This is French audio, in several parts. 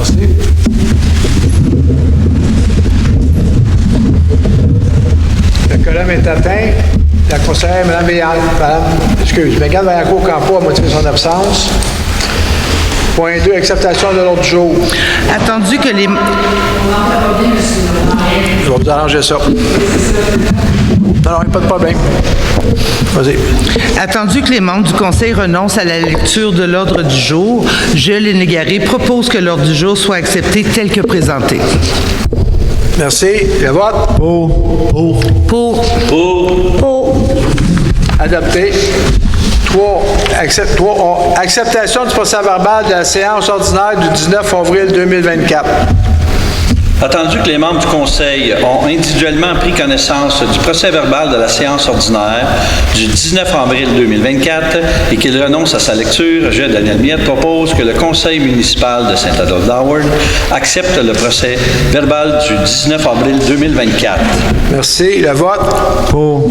Merci. Le quorum est atteint. La conseillère, Mme Mégane Vaillancourt-Campo a motivé son absence. Point 2, acceptation de l'ordre du jour. Attendu que les... Je vais vous arranger ça. Non, pas de problème. Vas-y. Attendu que les membres du Conseil renoncent à la lecture de l'ordre du jour, je, Léné Garé, propose que l'ordre du jour soit accepté tel que présenté. Merci. Le vote? Pour. Adopté. 3. Acceptation du procès-verbal de la séance ordinaire du 19 avril 2024. Attendu que les membres du Conseil ont individuellement pris connaissance du procès-verbal de la séance ordinaire du 19 avril 2024 et qu'ils renoncent à sa lecture, je, Daniel Miette, propose que le Conseil municipal de Saint-Adolphe-d'Howard accepte le procès-verbal du 19 avril 2024. Merci. Le vote? Pour.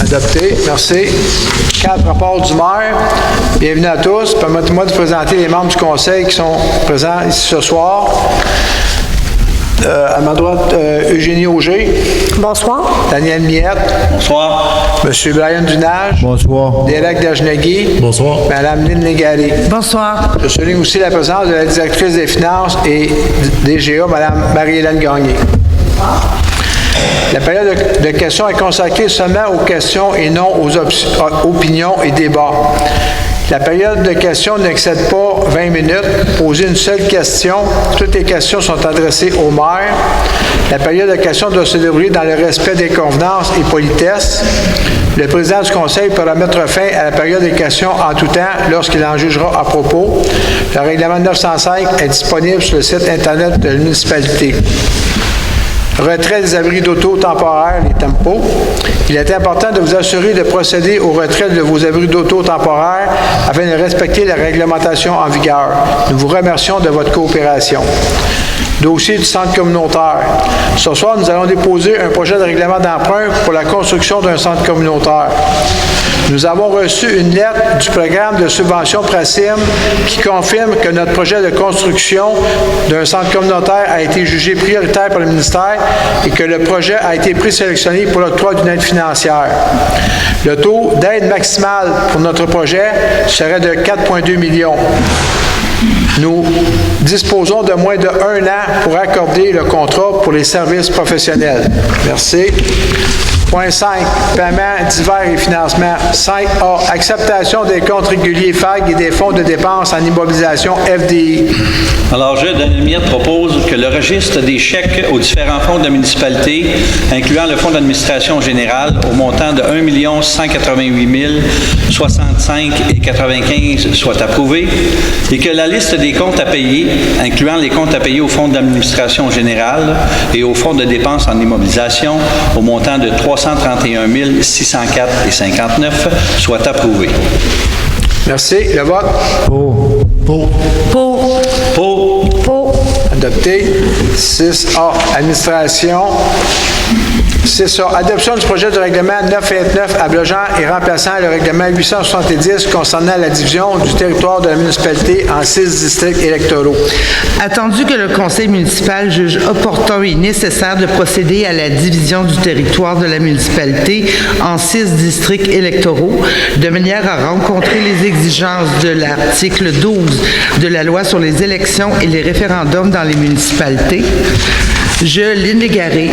Adopté. Merci. 4. Rapport du maire. Bienvenue à tous. Permettez-moi de présenter les membres du Conseil qui sont présents ici ce soir. À ma droite, Eugénie Auger. Bonsoir. Daniel Miette. Bonsoir. Monsieur Brian Dunage. Bonsoir. Dérek Dajnagui. Bonsoir. Madame Léné Garé. Bonsoir. Je souligne aussi la présence de la directrice des finances et DGA, Madame Marie-Hélène Gagné. La période de questions est consacrée seulement aux questions et non aux opinions et débats. La période de questions n'excède pas 20 minutes. Poser une seule question. Toutes les questions sont adressées au maire. La période de questions doit se dérouler dans le respect des convenances et politesses. Le président du Conseil pourra mettre fin à la période des questions en tout temps lorsqu'il en jugera à propos. Le règlement 905 est disponible sur le site Internet de la municipalité. Retrait des abris d'auto temporaires, les tempos. Il est important de vous assurer de procéder au retrait de vos abris d'auto temporaires afin de respecter la réglementation en vigueur. Nous vous remercions de votre coopération. Dossier du centre communautaire. Ce soir, nous allons déposer un projet de règlement d'emprunt pour la construction d'un centre communautaire. Nous avons reçu une lettre du programme de subvention Prasim qui confirme que notre projet de construction d'un centre communautaire a été jugé prioritaire par le ministère et que le projet a été présélectionné pour l'octroi d'une aide financière. Le taux d'aide maximale pour notre projet serait de 4,2 millions. Nous disposons de moins de 1 an pour accorder le contrat pour les services professionnels. Merci. Point 5. Paiement divers et financement. 5A. Acceptation des comptes réguliers FAG et des fonds de dépenses en immobilisation FDI. Alors, je, Daniel Miette, propose que le registre des chèques aux différents fonds de la municipalité, incluant le fonds d'administration générale, au montant de 1 188 065,95 soit approuvé et que la liste des comptes à payer, incluant les comptes à payer au fonds d'administration générale et au fonds de dépenses en immobilisation, au montant de 331 604,59 soit approuvé. Merci. Le vote? Pour. Adopté. 6A. Administration. 6A. Adoption du projet de règlement 929 abrogeant et remplaçant le règlement 870 concernant la division du territoire de la municipalité en 6 districts électoraux. Attendu que le Conseil municipal juge opportun et nécessaire de procéder à la division du territoire de la municipalité en 6 districts électoraux, de manière à rencontrer les exigences de l'article 12 de la loi sur les élections et les référendums dans les municipalités, je, Léné Garé,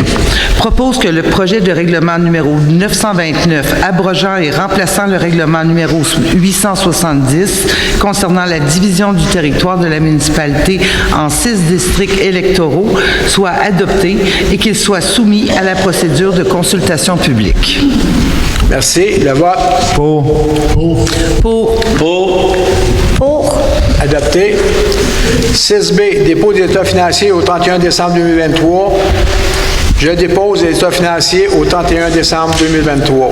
propose que le projet de règlement numéro 929 abrogeant et remplaçant le règlement numéro 870 concernant la division du territoire de la municipalité en 6 districts électoraux soit adopté et qu'il soit soumis à la procédure de consultation publique. Merci. Le vote? Pour. Adopté. 6B, dépôt des états financiers au 31 décembre 2023. Je dépose les états financiers au 31 décembre 2023.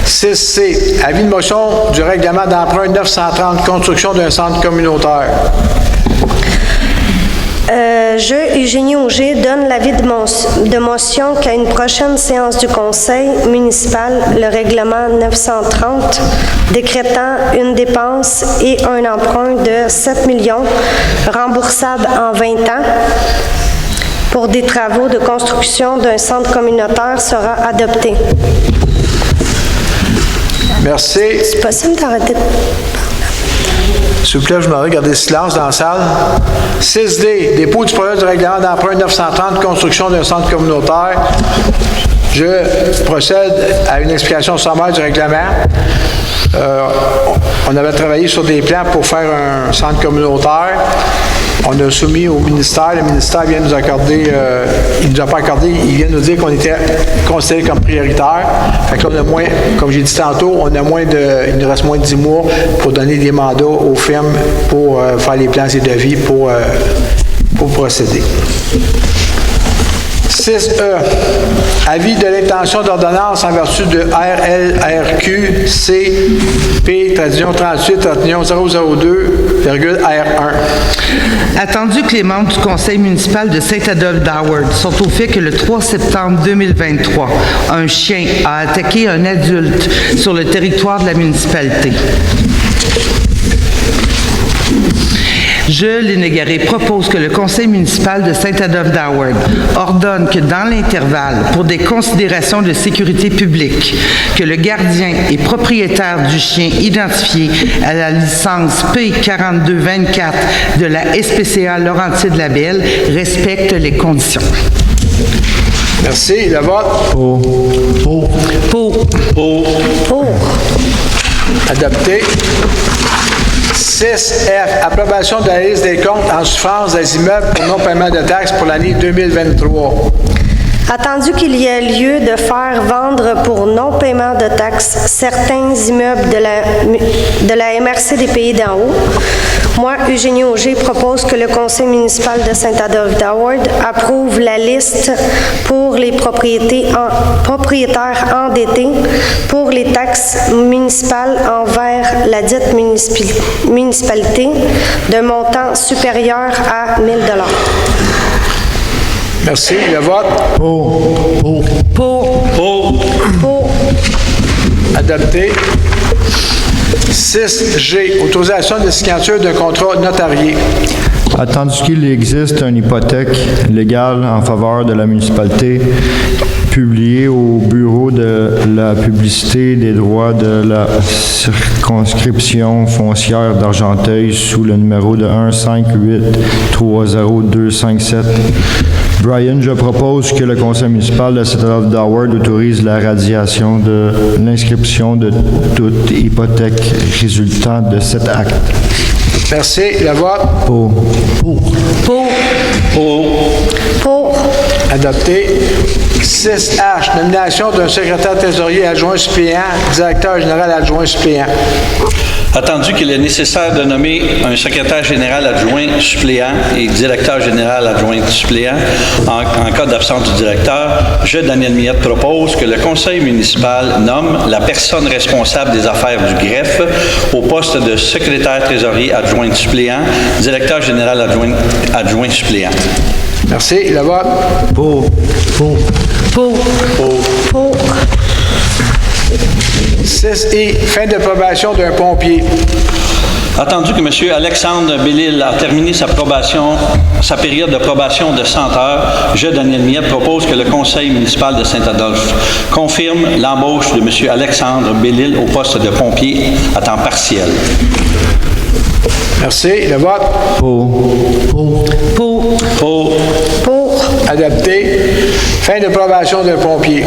6C, avis de motion du règlement d'emprunt 930, construction d'un centre communautaire. Je, Eugénie Auger, donne l'avis de motion qu'à une prochaine séance du Conseil municipal, le règlement 930 décrétant une dépense et un emprunt de 7 millions remboursables en 20 ans pour des travaux de construction d'un centre communautaire sera adopté. Merci. C'est possible d'arrêter de... S'il vous plaît, je m'en garder le silence dans la salle. 6D, dépôt du projet de règlement d'emprunt 930, construction d'un centre communautaire. Je procède à une explication sommaire du règlement. On avait travaillé sur des plans pour faire un centre communautaire. On a soumis au ministère. Le ministère vient nous accorder, il ne nous a pas accordé, il vient nous dire qu'on était considéré comme prioritaire. Fait que là, on a moins, comme j'ai dit tantôt, il nous reste moins de 10 mois pour donner des mandats aux firmes pour faire les plans et devis pour procéder. 6E. Avis de l'intention d'ordonnance en vertu de RLRQ CP 38-002,R1. Attendu que les membres du conseil municipal de Saint-Adolphe-d'Howard sont au fait que le 3 septembre 2023, un chien a attaqué un adulte sur le territoire de la municipalité. Je, Lénégaré, propose que le conseil municipal de Saint-Adolphe-d'Howard ordonne que dans l'intervalle, pour des considérations de sécurité publique, que le gardien et propriétaire du chien identifié à la licence P4224 de la SPCA Laurentide-Labelle respecte les conditions. Merci. Le vote? Pour. Adopté. 6F. Approbation de la liste des comptes en souffrance des immeubles pour non-paiement de taxes pour l'année 2023. Attendu qu'il y ait lieu de faire vendre pour non-paiement de taxes certains immeubles de la MRC des Pays d'en haut, moi, Eugénie Auger, propose que le conseil municipal de Saint-Adolphe-d'Howard approuve la liste pour les propriétaires endettés pour les taxes municipales envers la dite municipalité d'un montant supérieur à 1 000 $. Merci. Le vote? Pour. Adopté. 6G. Autorisation de signature d'un contrat notarié. Attendu qu'il existe une hypothèque légale en faveur de la municipalité, publiée au Bureau de la publicité des droits de la circonscription foncière d'Argenteuil sous le numéro de 158-30257. Brian, je propose que le conseil municipal de Saint-Adolphe-d'Howard autorise la radiation de l'inscription de toute hypothèque résultant de cet acte. Merci. Le vote? Pour. Adopté. 6H. Nomination d'un secrétaire trésorier adjoint suppléant, directeur général adjoint suppléant. Attendu qu'il est nécessaire de nommer un secrétaire général adjoint suppléant et directeur général adjoint suppléant en cas d'absence du directeur, je, Daniel Miette, propose que le conseil municipal nomme la personne responsable des affaires du greffe au poste de secrétaire trésorier adjoint suppléant, directeur général adjoint suppléant. Merci. Le vote? Pour. 6I. Fin de probation d'un pompier. Attendu que M. Alexandre Bellil a terminé sa période de probation de 100 heures, je, Daniel Miette, propose que le conseil municipal de Saint-Adolphe confirme l'embauche de M. Alexandre Bellil au poste de pompier à temps partiel. Merci. Le vote? Pour. Adopté. Fin de probation d'un pompier.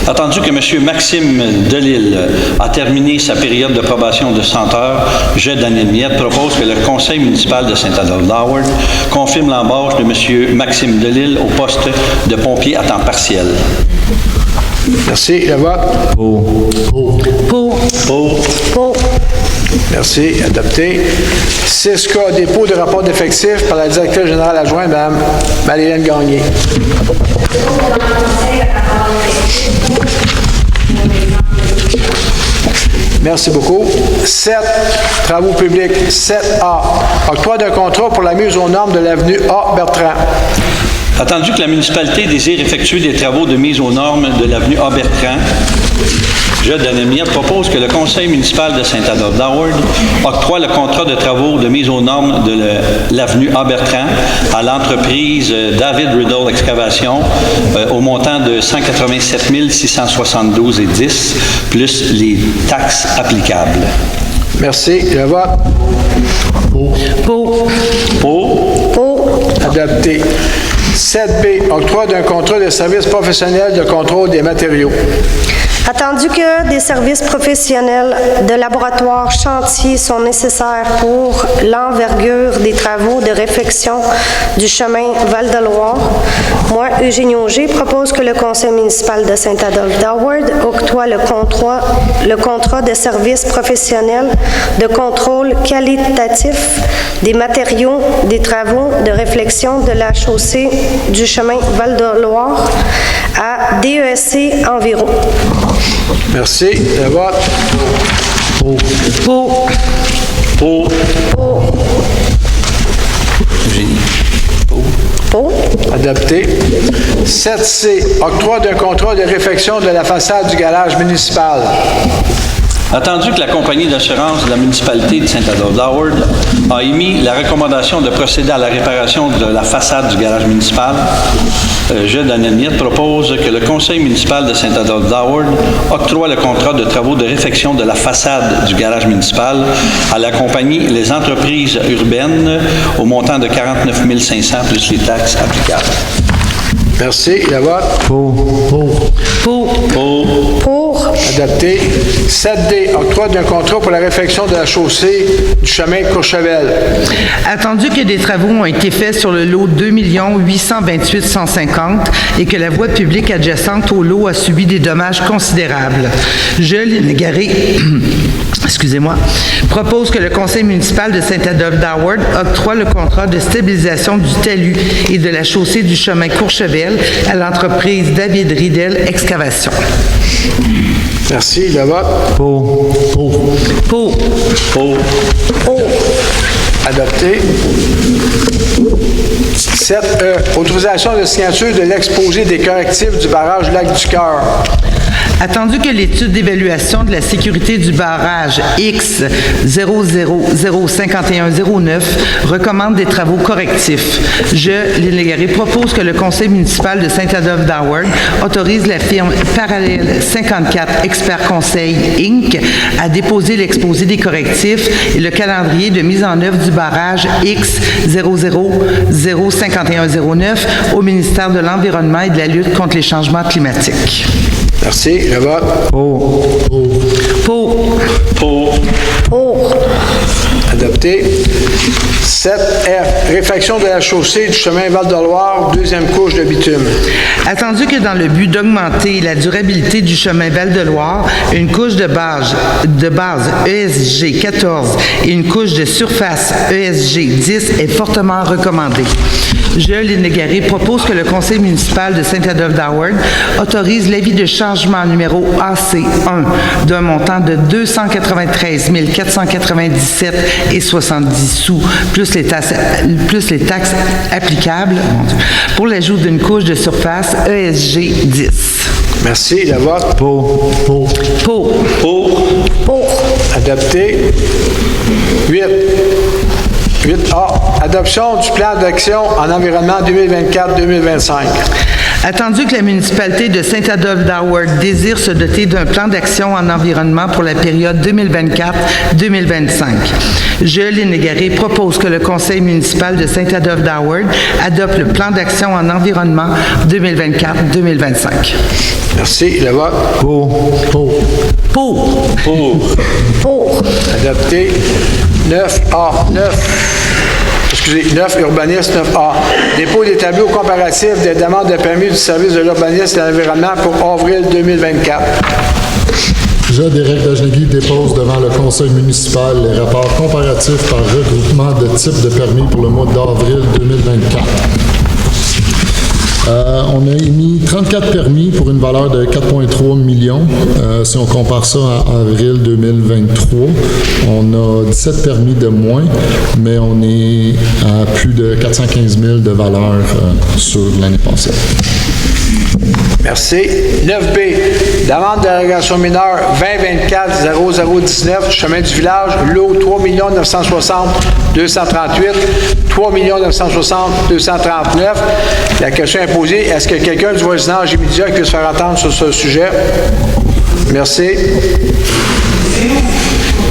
Attendu que M. Maxime Delille a terminé sa période de probation de 100 heures, je, Daniel Miette, propose que le conseil municipal de Saint-Adolphe-d'Howard confirme l'embauche de M. Maxime Delille au poste de pompier à temps partiel. Merci. Le vote? Pour. Merci. Adopté. 6K. Dépôt de rapport d'effectifs par la directrice générale adjointe, Mme Marie-Hélène Gagné. Merci beaucoup. 7, travaux publics. 7A, octroi d'un contrat pour la mise aux normes de l'avenue A. Bertrand. Attendu que la municipalité désire effectuer des travaux de mise aux normes de l'avenue A. Bertrand, je, Daniel Miette, propose que le conseil municipal de Saint-Adolphe-d'Howard octroie le contrat de travaux de mise aux normes de l'avenue A. Bertrand à l'entreprise David Riddle Excavation au montant de 187 672,10 plus les taxes applicables. Merci. Le vote. Pour. Adopté. 7B, octroi d'un contrat de service professionnel de contrôle des matériaux. Attendu que des services professionnels de laboratoire chantier sont nécessaires pour l'envergure des travaux de réfection du chemin Val-de-Loire, moi, Eugénie Auger, propose que le conseil municipal de Saint-Adolphe-d'Howard octroie le contrat de services professionnels de contrôle qualitatif des matériaux des travaux de réfection de la chaussée du chemin Val-de-Loire à DESC Environ. Merci. Le vote. Pour. Eugénie. Pour. Adopté. 7C, octroi d'un contrat de réfection de la façade du garage municipal. Attendu que la compagnie d'assurance de la municipalité de Saint-Adolphe-d'Howard a émis la recommandation de procéder à la réparation de la façade du garage municipal, je, Daniel Miette, propose que le conseil municipal de Saint-Adolphe-d'Howard octroie le contrat de travaux de réfection de la façade du garage municipal à la compagnie Les Entreprises Urbaines au montant de 49 500 plus les taxes applicables. Merci. Le vote. Pour. Adopté. 7D, octroi d'un contrat pour la réfection de la chaussée du chemin Courchevel. Attendu que des travaux ont été faits sur le lot 2 828 150 et que la voie publique adjacente au lot a subi des dommages considérables, je, Lynn Garé, propose que le conseil municipal de Saint-Adolphe-d'Howard octroie le contrat de stabilisation du talus et de la chaussée du chemin Courchevel à l'entreprise David Riddle Excavation. Merci. Le vote. Pour. Adopté. 7E, autorisation de signature de l'exposé des correctifs du barrage Lac-du-Cœur. Attendu que l'étude d'évaluation de la sécurité du barrage X 0005109 recommande des travaux correctifs, je, Lynn Légaré, propose que le conseil municipal de Saint-Adolphe-d'Howard autorise la firme Parallèle 54 Expert Conseil Inc. à déposer l'exposé des correctifs et le calendrier de mise en œuvre du barrage X 0005109 au ministère de l'Environnement et de la lutte contre les changements climatiques. Merci. Le vote. Pour. Adopté. 7F, réfection de la chaussée du chemin Val-de-Loire, deuxième couche de bitume. Attendu que dans le but d'augmenter la durabilité du chemin Val-de-Loire, une couche de base ESG 14 et une couche de surface ESG 10 est fortement recommandée. Je, Lynn Légaré, propose que le conseil municipal de Saint-Adolphe-d'Howard autorise l'avis de changement numéro AC1 d'un montant de 293 497,70 sous plus les taxes applicables pour l'ajout d'une couche de surface ESG 10. Merci. Le vote. Pour. Adopté. 8A, adoption du plan d'action en environnement 2024-2025. Attendu que la municipalité de Saint-Adolphe-d'Howard désire se doter d'un plan d'action en environnement pour la période 2024-2025, je, Lynn Légaré, propose que le conseil municipal de Saint-Adolphe-d'Howard adopte le plan d'action en environnement 2024-2025. Merci. Le vote. Pour. Adopté. 9A. 9 urbanisme 9A. Dépôt des tableaux comparatifs des demandes de permis du service de l'urbanisme et de l'environnement pour avril 2024. Je, Derek Dajnagui, dépose devant le conseil municipal les rapports comparatifs par regroupement de types de permis pour le mois d'avril 2024. On a émis 34 permis pour une valeur de 4,3 millions. Si on compare ça à avril 2023, on a 17 permis de moins, mais on est à plus de 415 000 de valeur sur l'année passée. Merci. 9B, demande de dérogation mineure 2024-0019, chemin du village, lot 3 960 238, 3 960 239. La question est posée, est-ce que quelqu'un du voisinage immédiat peut se faire entendre sur ce sujet? Merci.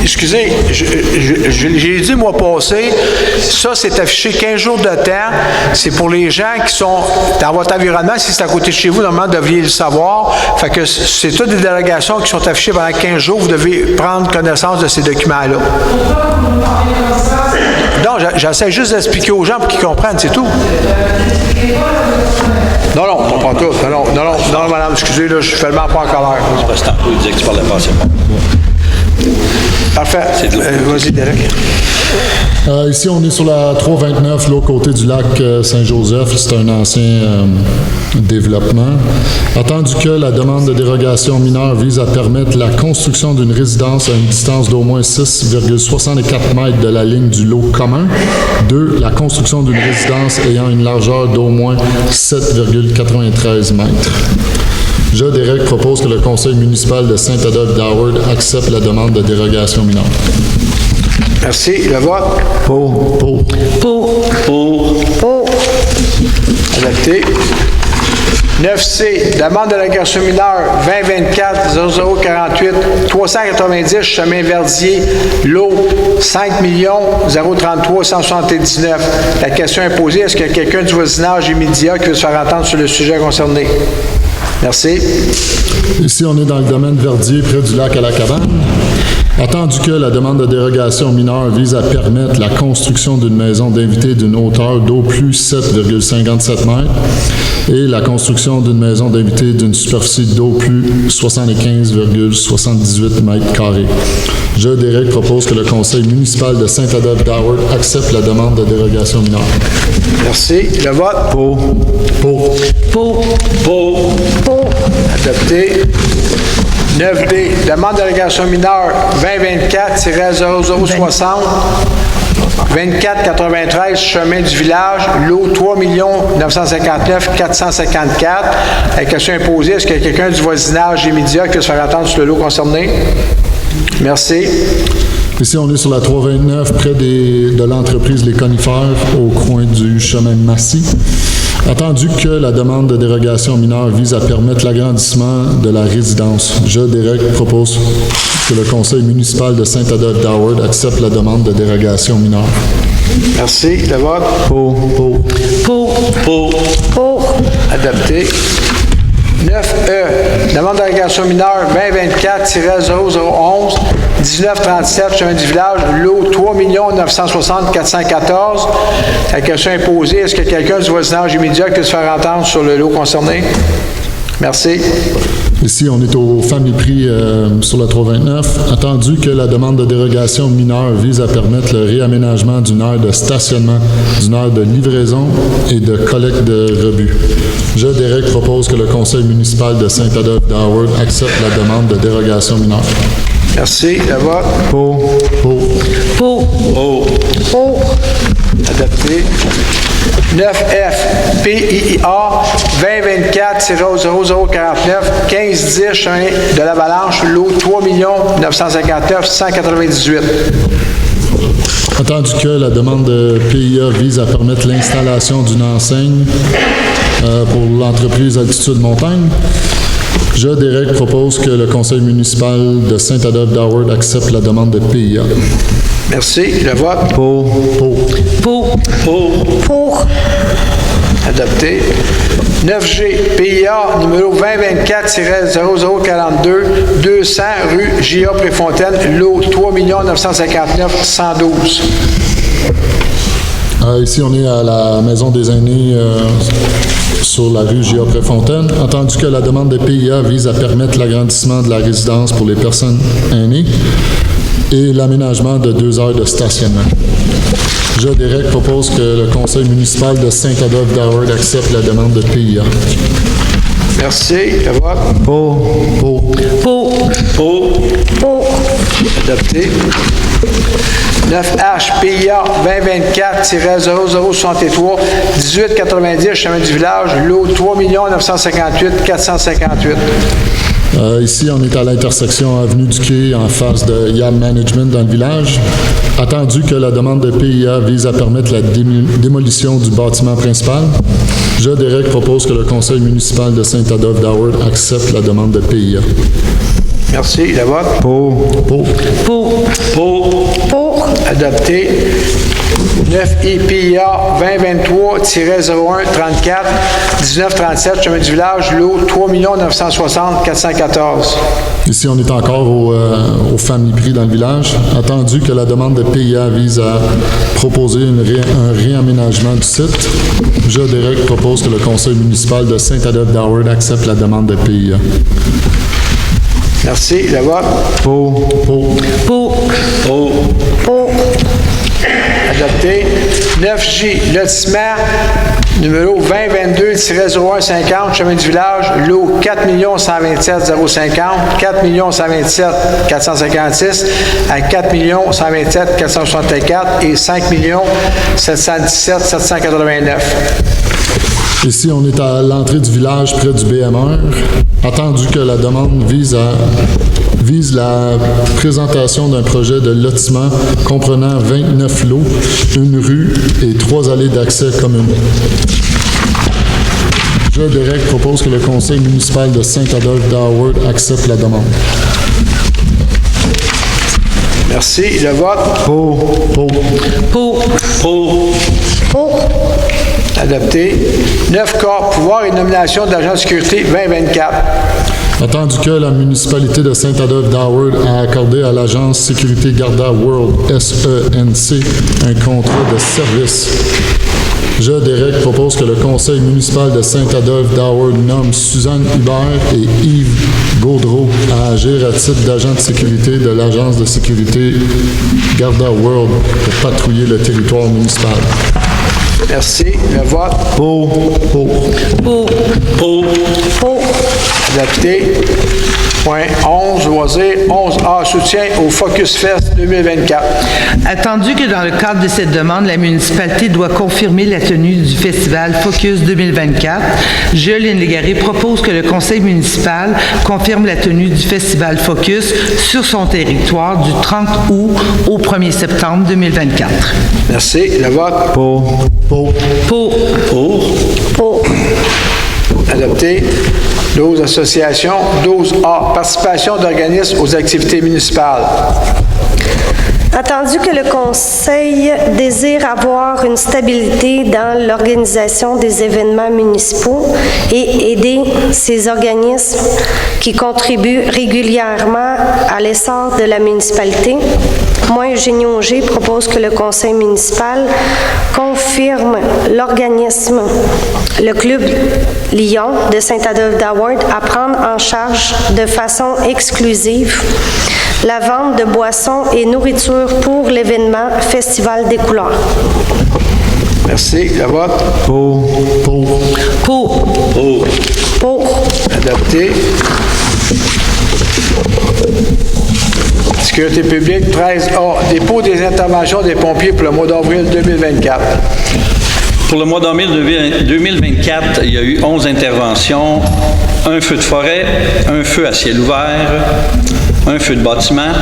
Excusez, j'ai dit le mois passé, ça c'est affiché 15 jours de temps. C'est pour les gens qui sont dans votre environnement. Si c'est à côté de chez vous, normalement, vous devriez le savoir. Fait que c'est toutes des dérogations qui sont affichées pendant 15 jours. Vous devez prendre connaissance de ces documents-là. Non, j'essaie juste d'expliquer aux gens pour qu'ils comprennent, c'est tout. Non, pas tout. Non, madame, excusez, là, je suis tellement pas en colère. C'est un peu, il disait que tu parlais pas assez fort. Parfait. Vas-y, Derek. Ici, on est sur la 329, l'autre côté du lac Saint-Joseph. C'est un ancien développement. Attendu que la demande de dérogation mineure vise à permettre la construction d'une résidence à une distance d'au moins 6,64 mètres de la ligne du lot commun. 2. La construction d'une résidence ayant une largeur d'au moins 7,93 mètres. Je, Derek, propose que le conseil municipal de Saint-Adolphe-d'Howard accepte la demande de dérogation mineure. Merci. Le vote? Pour. Adopté. 9C, demande de dérogation mineure 2024-0048, 390, chemin Verdier, lot 5 033 179. La question est posée, est-ce qu'il y a quelqu'un du voisinage immédiat qui veut se faire entendre sur le sujet concerné? Merci. Ici, on est dans le domaine Verdier, près du lac à la Cabane. Attendu que la demande de dérogation mineure vise à permettre la construction d'une maison d'invité d'une hauteur d'au plus 7,57 mètres et la construction d'une maison d'invité d'une superficie d'au plus 75,78 mètres carrés. Je, Derek, propose que le conseil municipal de Saint-Adolphe-d'Howard accepte la demande de dérogation mineure. Merci. Le vote? Pour. Adopté. 9B, demande de dérogation mineure 2024-0060, 2493, chemin du village, lot 3 959 454. La question est posée, est-ce qu'il y a quelqu'un du voisinage immédiat qui peut se faire entendre sur le lot concerné? Merci. Ici, on est sur la 329, près de l'entreprise Les Conifères, au coin du chemin Massy. Attendu que la demande de dérogation mineure vise à permettre l'agrandissement de la résidence, je, Derek, propose que le conseil municipal de Saint-Adolphe-d'Howard accepte la demande de dérogation mineure. Merci. Le vote? Pour. Adopté. 9E, demande de dérogation mineure 2024-0011, 1937, chemin du village, lot 3 960 414. La question est posée, est-ce que quelqu'un du voisinage immédiat peut se faire entendre sur le lot concerné? Merci. Ici, on est au famille prix sur la 329. Attendu que la demande de dérogation mineure vise à permettre le réaménagement d'une aire de stationnement, d'une aire de livraison et de collecte de rebuts. Je, Derek, propose que le conseil municipal de Saint-Adolphe-d'Howard accepte la demande de dérogation mineure. Merci. Le vote? Pour. Adopté. 9F, PIA 2024-00049, 1510, chemin de l'Avalanche, lot 3 959 198. Attendu que la demande de PIA vise à permettre l'installation d'une enseigne pour l'entreprise Altitude Montagne, je, Derek, propose que le conseil municipal de Saint-Adolphe-d'Howard accepte la demande de PIA. Merci. Le vote? Pour. Adopté. 9G, PIA, numéro 2024-0042, 200, rue J.A. Préfontaine, lot 3 959 112. Ici, on est à la Maison des aînés sur la rue J.A. Préfontaine. Entendu que la demande de PIA vise à permettre l'agrandissement de la résidence pour les personnes aînées. et l'aménagement de 2 heures de stationnement. Je, Derek, propose que le conseil municipal de Saint-Adolphe-d'Howard accepte la demande de PIA. Merci. Le vote. Pour. Adopté. 9H, PIA 2024-0063, 1890, chemin du village, lot 3 958 458. Ici, on est à l'intersection Avenue du Quai, en face de YAM Management dans le village. Attendu que la demande de PIA vise à permettre la démolition du bâtiment principal, je, Derek, propose que le conseil municipal de Saint-Adolphe-d'Howard accepte la demande de PIA. Merci. Le vote. Pour. Adopté. 9I, PIA 2023-01-34, 1937, chemin du village, lot 3 960 414. Ici, on est encore au Family Prix dans le village. Attendu que la demande de PIA vise à proposer un réaménagement du site, je, Derek, propose que le conseil municipal de Saint-Adolphe-d'Howard accepte la demande de PIA. Merci. Le vote. Pour. Adopté. 9J, lotissement numéro 2022-0150, chemin du village, lot 4 127 050, 4 127 456 à 4 127 464 et 5 717 789. Ici, on est à l'entrée du village près du BMR. Attendu que la demande vise la présentation d'un projet de lotissement comprenant 29 lots, une rue et 3 allées d'accès communes. Je, Derek, propose que le conseil municipal de Saint-Adolphe-d'Howard accepte la demande. Merci. Le vote. Pour. Adopté. 9K, pouvoir et nomination d'agent de sécurité 2024. Attendu que la municipalité de Saint-Adolphe-d'Howard a accordé à l'agence Sécurité Garda World, SENC, un contrat de service. Je, Derek, propose que le conseil municipal de Saint-Adolphe-d'Howard nomme Suzanne Hubert et Yves Gaudreau à agir à titre d'agent de sécurité de l'agence de sécurité Garda World pour patrouiller le territoire municipal. Merci. Le vote. Pour. Adopté. Point 11, loisirs. 11A, soutien au Focus Fest 2024. Attendu que dans le cadre de cette demande, la municipalité doit confirmer la tenue du festival Focus 2024, je, Lynn Légaré, propose que le conseil municipal confirme la tenue du festival Focus sur son territoire du 30 août au 1er septembre 2024. Merci. Le vote. Pour. Adopté. 12, association. 12A, participation d'organismes aux activités municipales. Attendu que le Conseil désire avoir une stabilité dans l'organisation des événements municipaux et aider ces organismes qui contribuent régulièrement à l'essor de la municipalité, moi, Eugénie Auger, propose que le Conseil municipal confirme l'organisme, le Club Lyon de Saint-Adolphe-d'Howard, à prendre en charge de façon exclusive la vente de boissons et nourriture pour l'événement Festival des couleurs. Merci. Le vote. Pour. Adopté. Sécurité publique, 13A, dépôt des interventions des pompiers pour le mois d'avril 2024. Pour le mois d'avril 2024, il y a eu 11 interventions, un feu de forêt, un feu à ciel ouvert, un feu de bâtiment,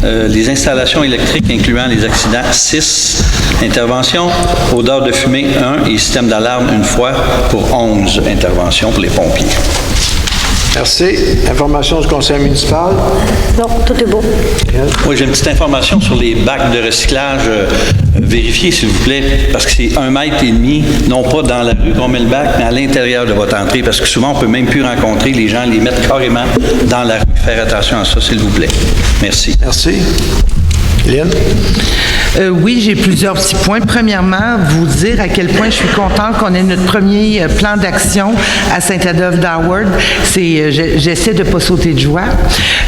les installations électriques incluant les accidents, 6 interventions, odeur de fumée, 1 et système d'alarme, 1 fois, pour 11 interventions pour les pompiers. Merci. Information du conseil municipal. Non, tout est beau. Oui, j'ai une petite information sur les bacs de recyclage. Vérifiez, s'il vous plaît, parce que c'est 1,5 mètre, non pas dans la rue qu'on met le bac, mais à l'intérieur de votre entrée, parce que souvent, on ne peut même plus rencontrer les gens, les mettre carrément dans la rue. Faire attention à ça, s'il vous plaît. Merci. Merci. Lynn? Oui, j'ai plusieurs petits points. Premièrement, vous dire à quel point je suis contente qu'on ait notre premier plan d'action à Saint-Adolphe-d'Howard. J'essaie de ne pas sauter de joie.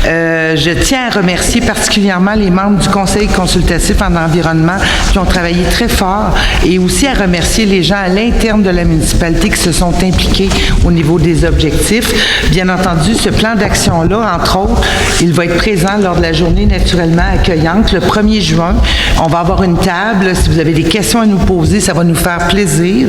Je tiens à remercier particulièrement les membres du Conseil consultatif en environnement qui ont travaillé très fort et aussi à remercier les gens à l'interne de la municipalité qui se sont impliqués au niveau des objectifs. Bien entendu, ce plan d'action-là, entre autres, il va être présent lors de la journée naturellement accueillante le 1er juin. On va avoir une table. Si vous avez des questions à nous poser, ça va nous faire plaisir.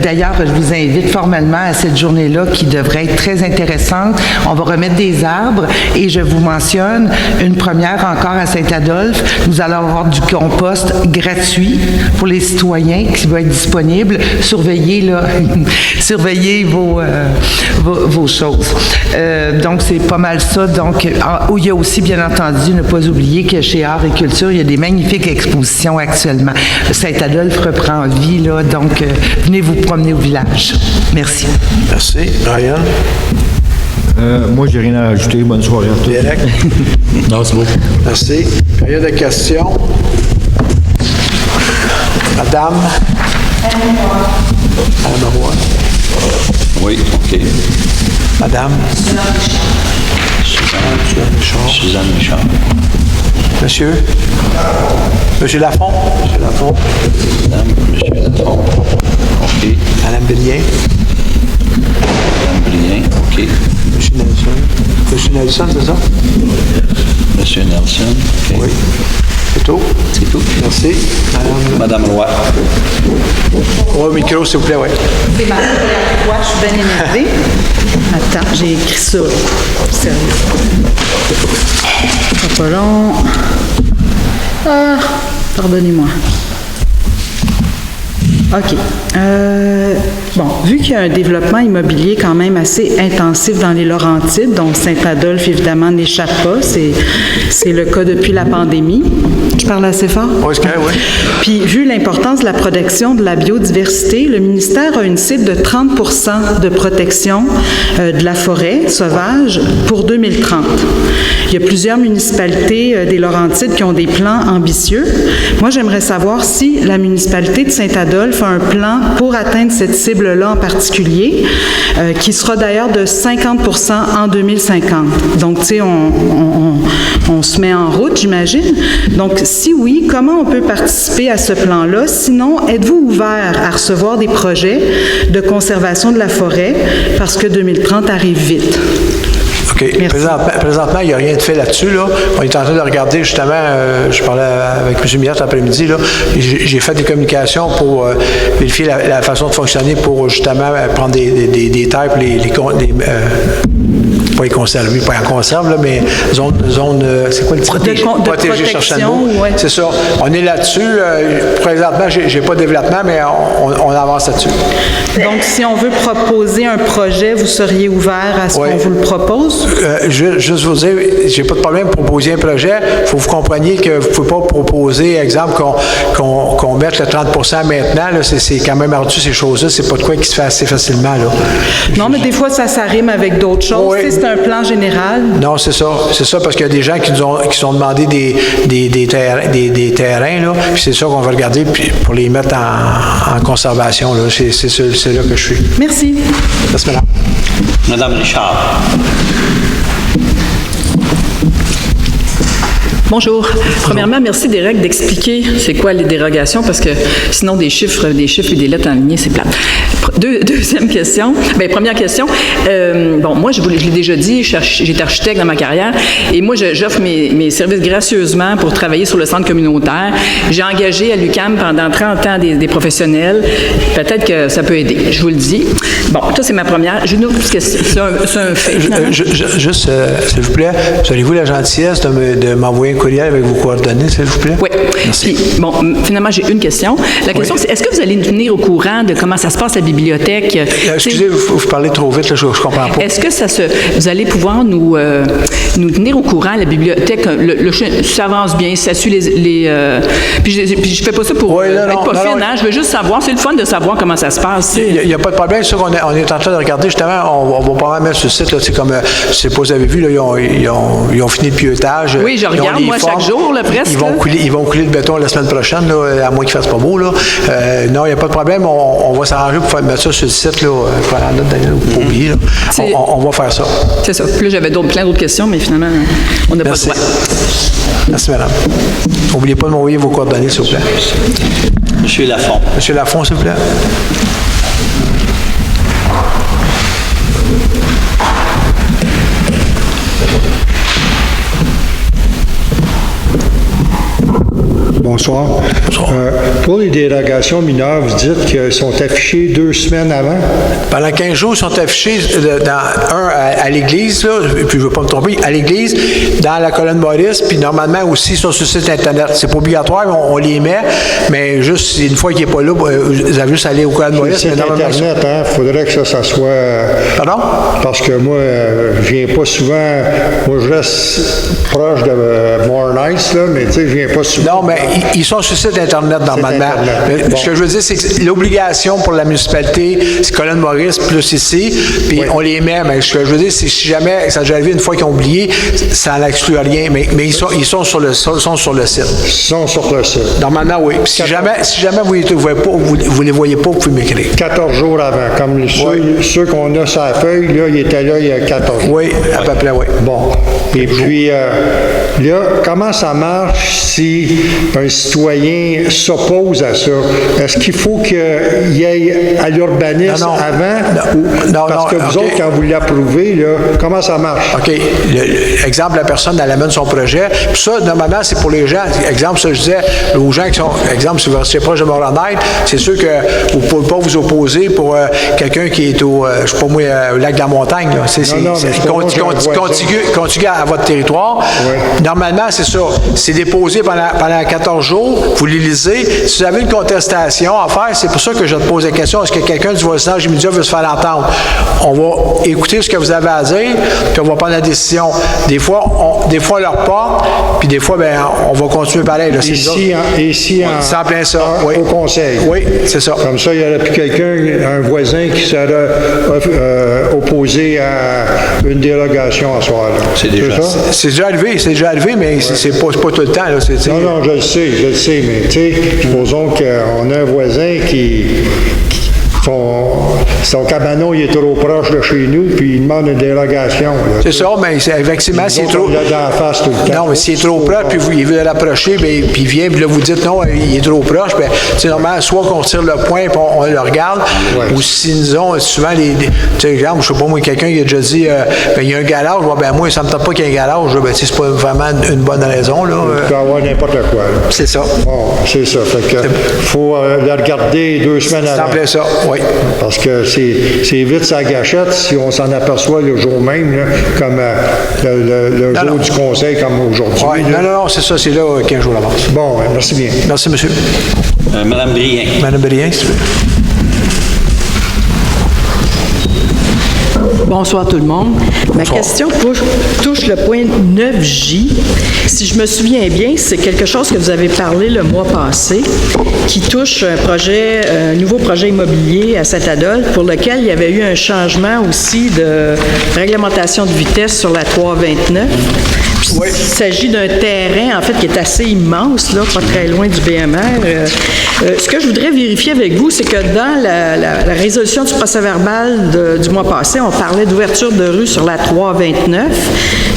D'ailleurs, je vous invite formellement à cette journée-là qui devrait être très intéressante. On va remettre des arbres et je vous mentionne une première encore à Saint-Adolphe. Nous allons avoir du compost gratuit pour les citoyens qui va être disponible. Surveillez, là, surveillez vos choses. Donc, c'est pas mal ça. Donc, il y a aussi, bien entendu, ne pas oublier que chez Art et Culture, il y a des magnifiques expositions actuellement. Saint-Adolphe reprend vie, là, donc venez vous promener au village. Merci. Merci. Ryan? Moi, j'ai rien à rajouter. Bonne soirée à tous. Derek? Non, c'est beau. Merci. Période de questions. Madame? Madame Roy. Oui, OK. Madame? Suzanne Richard. Monsieur? Monsieur Lafont? Monsieur Lafont. Madame, Monsieur Lafont. OK. Madame Bélien? Madame Brien. OK. Monsieur Nelson? Monsieur Nelson, c'est ça? Monsieur Nelson. OK. Oui. C'est tout? C'est tout. Merci. Madame Roy. Au micro, s'il vous plaît, oui. C'est Madame Roy, je suis bien énervée. Attends, j'ai écrit ça. Sérieux. Pas long. Ah, pardonnez-moi. OK. Bon, vu qu'il y a un développement immobilier quand même assez intensif dans les Laurentides, dont Saint-Adolphe, évidemment, n'échappe pas, c'est le cas depuis la pandémie. Je parle assez fort? Oui, c'est correct, oui. Puis, vu l'importance de la protection de la biodiversité, le ministère a une cible de 30 % de protection de la forêt sauvage pour 2030. Il y a plusieurs municipalités des Laurentides qui ont des plans ambitieux. Moi, j'aimerais savoir si la municipalité de Saint-Adolphe a un plan pour atteindre cette cible-là en particulier, qui sera d'ailleurs de 50 % en 2050. Donc, tu sais, on se met en route, j'imagine. Donc, si oui, comment on peut participer à ce plan-là? Sinon, êtes-vous ouvert à recevoir des projets de conservation de la forêt parce que 2030 arrive vite? OK. Présentement, il n'y a rien de fait là-dessus. Là. On est en train de regarder, justement, je parlais avec M. Millard cet après-midi, là. J'ai fait des communications pour vérifier la façon de fonctionner pour, justement, prendre des terres pour pas les conserver, pas en conserve, là, mais zone c'est quoi le titre? Protégée Charchanot. Ouais. C'est ça. On est là-dessus. Présentement, j'ai pas de développement, mais on avance là-dessus. Donc, si on veut proposer un projet, vous seriez ouvert à ce qu'on vous le propose? Juste vous dire, j'ai pas de problème pour proposer un projet. Il faut que vous compreniez que vous ne pouvez pas proposer, exemple, qu'on mette le 30 % maintenant. Là, c'est quand même ardu, ces choses-là. C'est pas de quoi qui se fait assez facilement. Là. Non, mais des fois, ça rime avec d'autres choses. Oui. C'est un plan général. Non, c'est ça. C'est ça, parce qu'il y a des gens qui sont demandé des terrains, là. Puis c'est ça qu'on va regarder pour les mettre en conservation. Là. C'est là que je suis. Merci. Merci, madame. Madame Richard. Bonjour. Premièrement, merci Derek d'expliquer c'est quoi les dérogations parce que sinon des chiffres et des lettres enlignées, c'est plate. Deuxième question. Bien, première question. Bon, moi, je l'ai déjà dit, j'étais architecte dans ma carrière et moi, j'offre mes services gracieusement pour travailler sur le centre communautaire. J'ai engagé à l'UQAM pendant 30 ans des professionnels. Peut-être que ça peut aider, je vous le dis. Bon, ça, c'est ma première. J'ai une autre question. C'est un fait. Juste, s'il vous plaît, avez-vous la gentillesse de m'envoyer un courriel avec vos coordonnées, s'il vous plaît? Oui. Merci. Puis, bon, finalement, j'ai une question. La question, c'est est-ce que vous allez nous tenir au courant de comment ça se passe à la bibliothèque? Excusez, vous parlez trop vite, là, je ne comprends pas. Est-ce que vous allez pouvoir nous tenir au courant, la bibliothèque, ça avance bien, ça suit puis je fais pas ça pour être pas fine, hein? Je veux juste savoir, c'est le fun de savoir comment ça se passe. Il n'y a pas de problème, c'est sûr qu'on est en train de regarder, justement, on va pas mal mettre sur le site, là, c'est comme, je ne sais pas si vous avez vu, là, ils ont fini le pieutage. Oui, je regarde, moi, forment. chaque jour, là, presque. Ils vont couler le béton la semaine prochaine, là, à moins qu'il fasse pas beau. Là. Non, il n'y a pas de problème. On va s'arranger pour mettre ça sur le site, là, pour la note Daniel, pour oublier. On va faire ça. C'est ça. Puis là, j'avais plein d'autres questions, mais finalement, on n'a pas le Merci. droit. Merci, madame. N'oubliez pas de m'envoyer vos coordonnées, s'il vous plaît. Monsieur Lafont. Monsieur Lafont, s'il vous plaît. Bonsoir. Pour les dérogations mineures, vous dites qu'elles sont affichées 2 semaines avant? Pendant 15 jours, ils sont affichés à l'église, là, puis je ne veux pas me tromper, à l'église, dans la colonne Maurice, puis normalement aussi sur le site Internet. C'est pas obligatoire, on les met, mais juste une fois qu'il n'est pas là, vous avez juste à aller au colonne Maurice. Le site Internet, il faudrait que ça soit... Pardon? Parce que moi, je viens pas souvent... Moi, je reste proche de More-Nice, là, mais tu sais, je viens pas souvent... Non, mais ils sont sur le site Internet, normalement. Internet. Ce que je veux dire, c'est que l'obligation pour la municipalité, c'est colonne Maurice plus ici, puis on les met, mais ce que je veux dire, c'est que si jamais, ça a déjà arrivé une fois qu'ils ont oublié, ça n'exclut rien, mais ils sont sur le site. Ils sont sur le site. Normalement, oui. Puis si jamais vous les voyez pas, vous pouvez m'écrire. 14 jours avant, comme ceux qu'on a sur la feuille, là, ils étaient là il y a 14 jours. Oui, à peu près, oui. Bon. Et puis, là, comment ça marche si un citoyen s'oppose à ça? Est-ce qu'il faut qu'il y ait à l'urbanisme avant? Parce que vous autres, quand vous l'approuvez, là, comment ça marche? OK. Exemple, la personne, elle amène son projet. Puis ça, normalement, c'est pour les gens. Exemple, ça, je disais aux gens qui sont... Exemple, si vous restez proche de Montréal, c'est sûr que vous ne pouvez pas vous opposer pour quelqu'un qui est au, je sais pas moi, au lac de la Montagne. Là. C'est contigu à votre territoire. Oui. Normalement, c'est ça. C'est déposé pendant 14 jours. Vous les lisez. Si vous avez une contestation à faire, c'est pour ça que je te pose la question. Est-ce que quelqu'un du voisinage immédiat veut se faire entendre? On va écouter ce que vous avez à dire, puis on va prendre la décision. Des fois, on leur porte, puis des fois, ben, on va continuer pareil. Là. Ici, c'est en plein ça. Au conseil. Oui, c'est ça. Comme ça, il n'y aurait plus quelqu'un, un voisin qui serait opposé à une dérogation à soir. C'est déjà déjà arrivé, mais c'est pas tout le temps. Là. Non, je le sais, mais tu sais, supposons qu'on a un voisin qui son cabanon il est trop proche de chez nous, puis il demande une dérogation. C'est ça, mais effectivement, s'il est trop... Non, mais s'il est trop proche, puis il veut l'approcher, puis il vient, puis là, vous dites non, il est trop proche, bien, c'est normal, soit qu'on tire le point, puis on le regarde, ou si nous avons souvent tu sais, exemple, je sais pas, moi, quelqu'un qui a déjà dit, ben, il y a un garage, ben, moi, ça me tente pas qu'il y ait un garage, ben, c'est pas vraiment une bonne raison, là. Il peut y avoir n'importe quoi, là. C'est ça. Bon, c'est ça. Fait que, faut le regarder 2 semaines avant. C'est ça, oui. Parce que c'est vite sa gâchette si on s'en aperçoit le jour même, là, comme le jour du conseil, comme aujourd'hui. Oui, non, c'est ça, c'est là 15 jours d'avance. Bon, merci bien. Merci, monsieur. Madame Brien. Madame Brien, s'il vous plaît. Bonsoir tout le monde. Ma question touche le point 9J. Si je me souviens bien, c'est quelque chose que vous avez parlé le mois passé, qui touche un nouveau projet immobilier à Saint-Adolphe, pour lequel il y avait eu un changement aussi de réglementation de vitesse sur la 329. Oui. Il s'agit d'un terrain, en fait, qui est assez immense, là, pas très loin du BMR. Ce que je voudrais vérifier avec vous, c'est que dans la résolution du procès-verbal du mois passé, on parlait d'ouverture de rue sur la 329.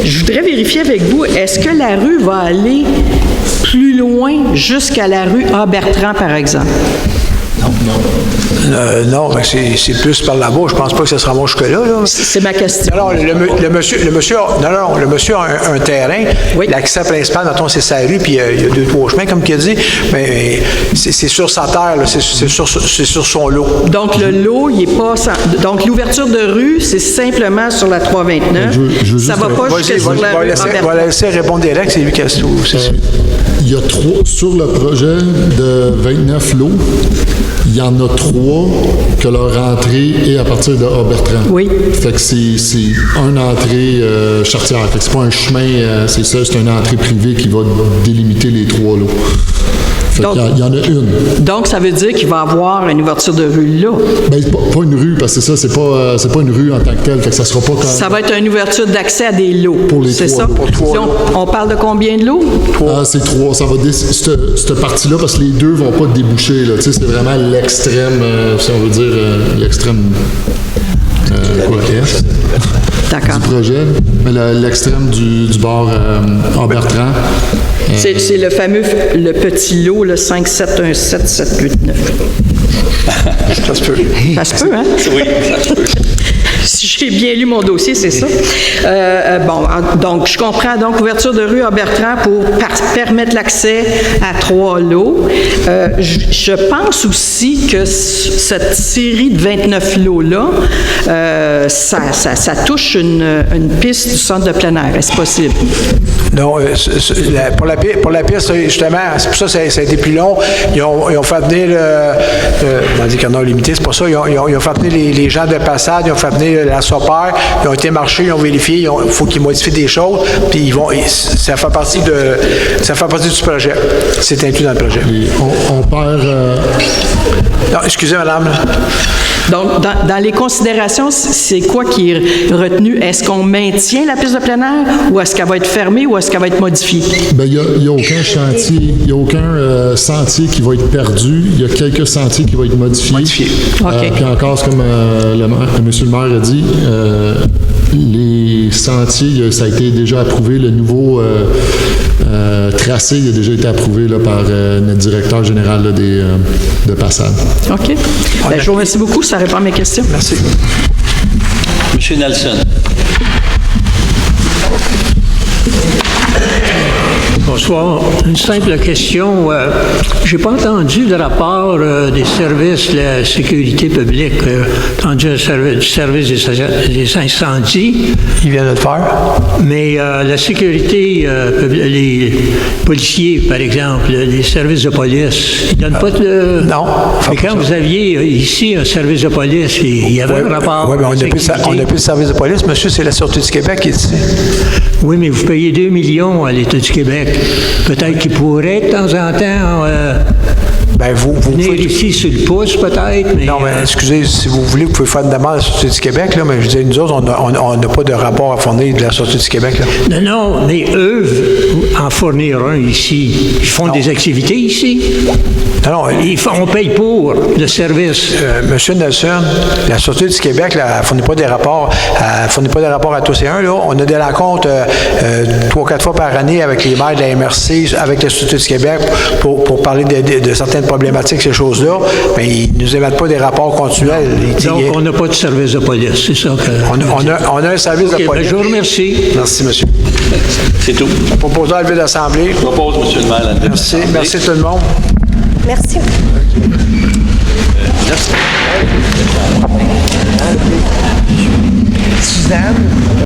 Je voudrais vérifier avec vous, est-ce que la rue va aller plus loin jusqu'à la rue A-Bertrand, par exemple? Non, mais c'est plus par là-bas. Je pense pas que ça sera jusque-là. Là. C'est ma question. Non, le monsieur a un terrain. Oui. L'accès principal, mettons, c'est sa rue, puis il y a 2-3 chemins, comme il a dit. Mais c'est sur sa terre, là, c'est sur son lot. Donc, le lot, il n'est pas... Donc, l'ouverture de rue, c'est simplement sur la 329. Ça ne va pas jusqu'à la rue. On va laisser répondre direct, c'est lui qui a tout. Il y a 3, sur le projet de 29 lots, il y en a 3 que leur entrée est à partir de A-Bertrand. Oui. Fait que c'est une entrée charretière. Fait que c'est pas un chemin, c'est une entrée privée qui va délimiter les 3 lots. Fait Donc- qu'il y en a une. Donc, ça veut dire qu'il va y avoir une ouverture de rue là. Ben, pas une rue, parce que c'est ça, c'est pas une rue en tant que telle. Fait que ça sera pas comme... Ça va être une ouverture d'accès à des lots. Pour les c'est trois ça? lots. Pour trois Si on parle de combien de lots? Ah, c'est 3. Ça va cette partie-là, parce que les deux vont pas déboucher. Là. Tu sais, c'est vraiment l'extrême, si on veut dire, l'extrême est D'accord. du projet. Mais l'extrême du bord en Bertrand. C'est le fameux, le petit lot, le 5, 7, 1, 7, 7, 8, 9. Ça se peut. Ça se peut, hein? Oui, ça se peut. Si j'ai bien lu mon dossier, c'est ça. Donc, je comprends. Donc, ouverture de rue à Bertrand pour permettre l'accès à 3 lots. Je pense aussi que cette série de 29 lots-là, ça touche une piste du centre de plein air. Est-ce possible? Non, pour la piste, justement, c'est pour ça que ça a été plus long. Ils ont fait venir on dit qu'on a limité, c'est pas ça. Ils ont fait venir les gens de passade, ils ont fait venir la SOPER, ils ont été marchés, ils ont vérifié, il faut qu'ils modifient des choses, puis ça fait partie du projet. C'est inclus dans le projet. Et on perd... Non, excusez, madame. Donc, dans les considérations, c'est quoi qui est retenu? Est-ce qu'on maintient la piste de plein air ou est-ce qu'elle va être fermée ou est-ce qu'elle va être modifiée? Ben, il n'y a aucun chantier, il n'y a aucun sentier qui va être perdu. Il y a quelques sentiers qui vont être modifiés. OK. Puis encore, c'est comme monsieur le maire a dit, les sentiers, ça a été déjà approuvé. Le nouveau tracé il a déjà été approuvé là, par notre directeur général là, de Passade. OK. Je vous remercie beaucoup. Ça répond à mes questions. Merci. Monsieur Nelson. Bonsoir. Une simple question. J'ai pas entendu le rapport des services de la sécurité publique. J'ai entendu du service des incendies. Il vient de le faire. Mais la sécurité publique, les policiers, par exemple, les services de police, ils donnent pas de... Non. Mais quand vous aviez ici un service de police, il y avait un rapport... Oui, mais on de n'a sécurité. plus de service de police, monsieur, c'est la Sûreté du Québec qui est ici. Oui, mais vous payez 2 millions à l'État du Québec. Peut-être qu'il pourrait, de temps en temps, Ben, vous venir pouvez... ici sur le pouce, peut-être, mais... Non, mais excusez, si vous voulez, vous pouvez faire une demande à la Sûreté du Québec, là, mais je disais, nous autres, on n'a pas de rapport à fournir de la Sûreté du Québec, là. Non, mais eux, en fournir un ici. Ils font des activités ici. Non, On paye pour le service. Monsieur Nelson, la Sûreté du Québec, là, elle ne fournit pas des rapports. Elle fournit pas des rapports à tous et un, là. On a des rencontres 3-4 fois par année avec les maires de la MRC, avec la Sûreté du Québec, pour parler de certaines problématiques, ces choses-là. Mais ils ne nous émettent pas des rapports continuels. Donc, on n'a pas de service de police, c'est ça que... On a un service de OK, police. je vous remercie. Merci, monsieur. C'est tout. Proposant à lever l'Assemblée. Je propose, monsieur le maire, la Merci. Merci tout le monde. Merci. Suzanne?